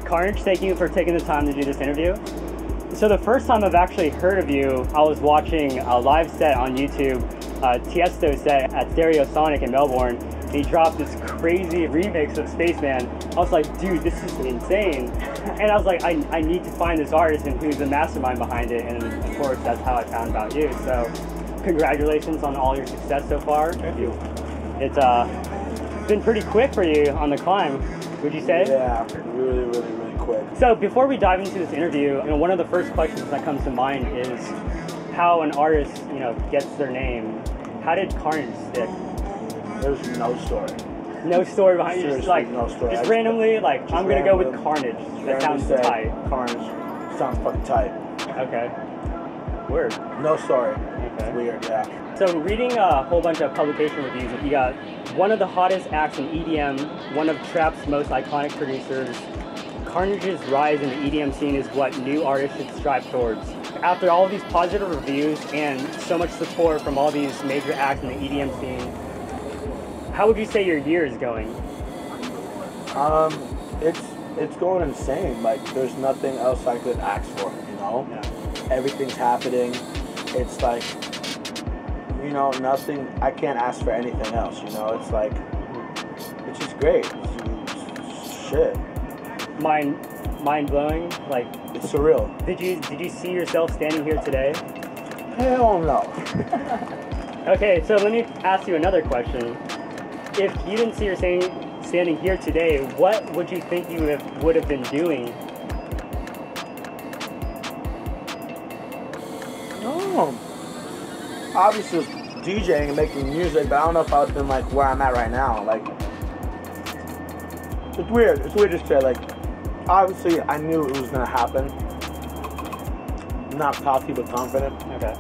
Carnage, thank you for taking the time to do this interview. So the first time I've actually heard of you, I was watching a live set on YouTube, Tiesto set at Stereosonic in Melbourne. And he dropped this crazy remix of Spaceman. I was like, dude, this is insane. And I was like, I need to find this artist and who's the mastermind behind it. And of course, that's how I found about you. So congratulations on all your success so far. Thank you. It's been pretty quick for you on the climb, would you say? Yeah, really quick. So before we dive into this interview, one of the first questions that comes to mind is how an artist, gets their name. How did Carnage stick? There's no story. No story behind it. Just like no story. Just randomly, like I'm gonna go with Carnage. That sounds tight. Carnage sounds fucking tight. Okay. Word. No story. Okay. It's weird, yeah. So reading a whole bunch of publication reviews, you got one of the hottest acts in EDM, one of Trap's most iconic producers. Carnage's rise in the EDM scene is what new artists should strive towards. After all of these positive reviews and so much support from all these major acts in the EDM scene, how would you say your year is going? It's going insane. Like, there's nothing else I could ask for, Yeah. Everything's happening. It's like, nothing, I can't ask for anything else, It's like, it's just great. It's shit. Mind blowing? Like, it's surreal. Did you see yourself standing here today? Hell no. Okay, so let me ask you another question. If you didn't see yourself standing here today, what would you think you would have been doing? Obviously it's DJing and making music, but I don't know if I would have been like where I'm at right now. Like, it's weird. It's weird to say. Like, obviously I knew it was gonna happen. Not cocky, but confident. Okay.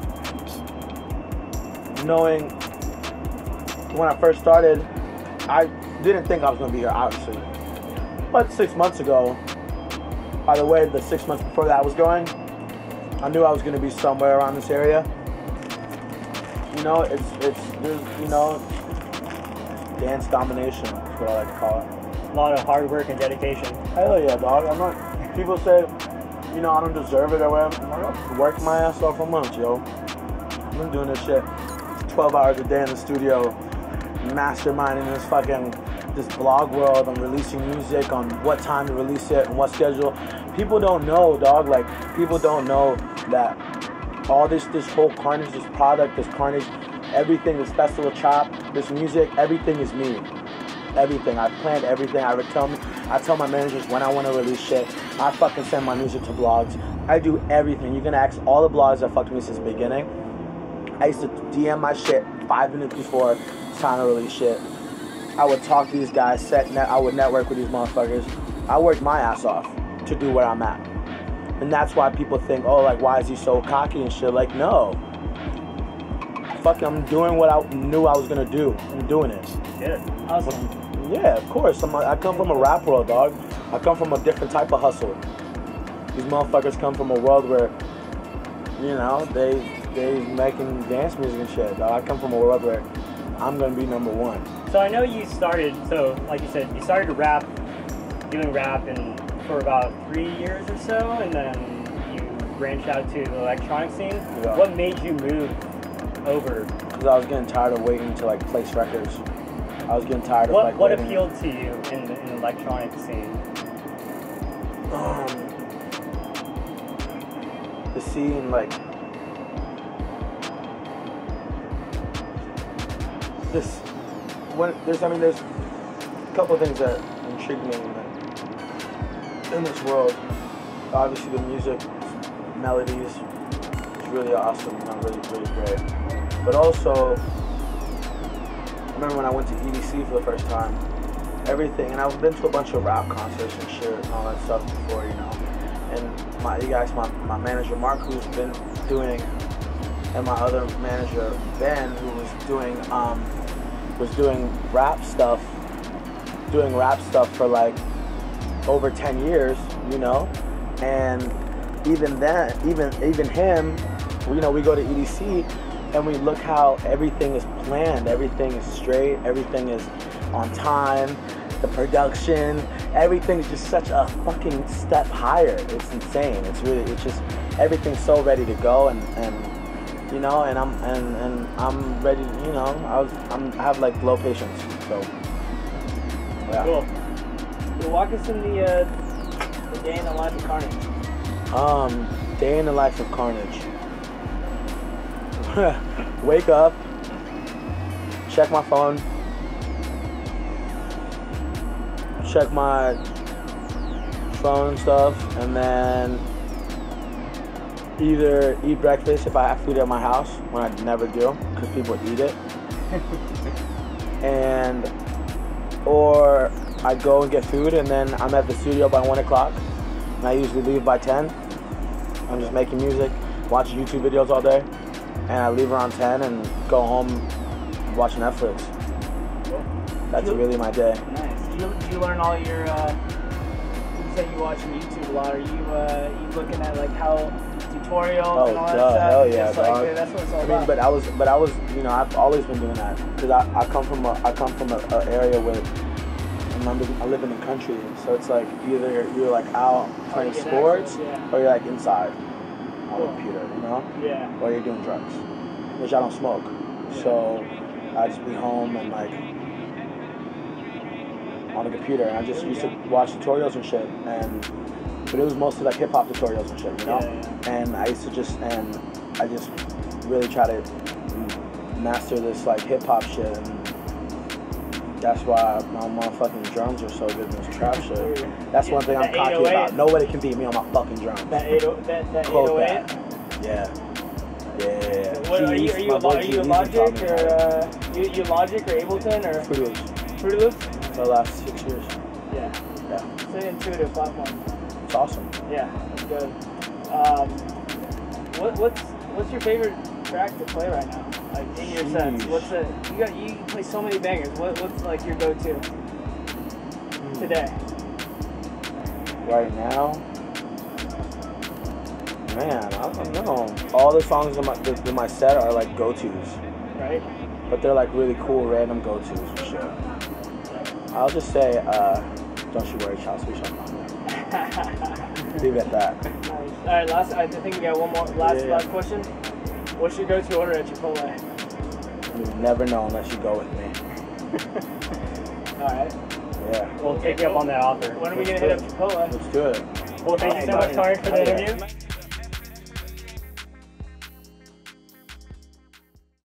Knowing when I first started, I didn't think I was gonna be here, obviously. But 6 months ago, by the way, the 6 months before that was going, I knew I was gonna be somewhere around this area. Dance domination is what I like to call it. A lot of hard work and dedication. Hell yeah, dog. I'm not, people say, I don't deserve it or whatever. I'm working my ass off for months, yo. I've been doing this shit 12 hours a day in the studio, masterminding this blog world. I'm releasing music on what time to release it and what schedule. People don't know, dog. Like, people don't know that all this whole Carnage, this product, this Carnage, everything, this festival chop, this music, everything is me. Everything. I've planned everything. I tell my managers when I want to release shit. I fucking send my music to blogs. I do everything. You can ask all the blogs that fucked with me since the beginning. I used to DM my shit 5 minutes before it's time to release shit. I would talk to these guys, I would network with these motherfuckers. I worked my ass off to do where I'm at. And that's why people think, oh, like, why is he so cocky and shit? Like, no. Fuck, I'm doing what I knew I was gonna do. I'm doing it. Yeah, awesome. Yeah, of course. I come from a rap world, dog. I come from a different type of hustle. These motherfuckers come from a world where, they making dance music and shit, dog. I come from a world where I'm gonna be number one. So I know you started, like you said, you started to rap, doing rap for about 3 years or so, and then you branched out to the electronic scene. Yeah. What made you move over? Because I was getting tired of waiting to place records. I was getting tired of what waiting. appealed to you in the electronic scene? The scene, there's a couple of things that intrigue me in this world. Obviously the music, melodies, is really awesome, really great. But also, I remember when I went to EDC for the first time, everything, and I've been to a bunch of rap concerts and shit and all that stuff before, and my manager Mark, who's been doing, and my other manager Ben, who was doing rap stuff for like over 10 years, and even him, we go to EDC, and we look how everything is planned, everything is straight, everything is on time, the production, everything is just such a fucking step higher. It's insane. It's just everything's so ready to go, and you know, and I'm ready. You know, I have like low patience, so yeah. Cool. So walk us in the day in the life of Carnage. Day in the life of Carnage. Wake up, check my phone, check my phone and stuff, and then either eat breakfast if I have food at my house, when I never do, because people eat it, or I go and get food, and then I'm at the studio by 1 o'clock, and I usually leave by 10. I'm just making music, watching YouTube videos all day, and I leave around 10 and go home and watch Netflix. Cool. That's really my day. Nice. Do you learn all your, you said you watch YouTube a lot, are you looking at like how tutorials and all that stuff? Hell yeah, just like, that's what it's all about. But I was, you know, I've always been doing that, because I come from an area where I live in the country, so it's like either you're like out playing sports, or you're like inside on the computer, you know? Yeah. Or you're doing drugs, which I don't smoke. Yeah. So I just be home and like on the computer, and I just used to watch tutorials and shit, but it was mostly like hip hop tutorials and shit, you know? Yeah. And I just really try to master this like hip hop shit, and that's why my motherfucking drums are so good in this trap shit. That's one thing I'm cocky about. Nobody can beat me on my fucking drums. That 808? Yeah. What, are you Logic or you Logic or Ableton or Fruity Loops. Fruity Loops? For the last 6 years. Yeah. It's an intuitive platform. It's awesome. Yeah, it's good. What's your favorite track to play right now? Like in your sets, you play so many bangers. What's like your go-to today? Right now, man, I don't know. All the songs in my set are like go-tos, right? But they're like really cool random go-tos for sure. I'll just say, "Don't You Worry, Child, Sweet Child." Leave it at that. Nice. All right, I think we got one more last question. What's your go-to order at Chipotle? You never know unless you go with me. Alright. Yeah. We'll take you up on that offer. When are we going to hit up Chipotle? Let's do it. Well, thank you so much, Carnage, for the interview.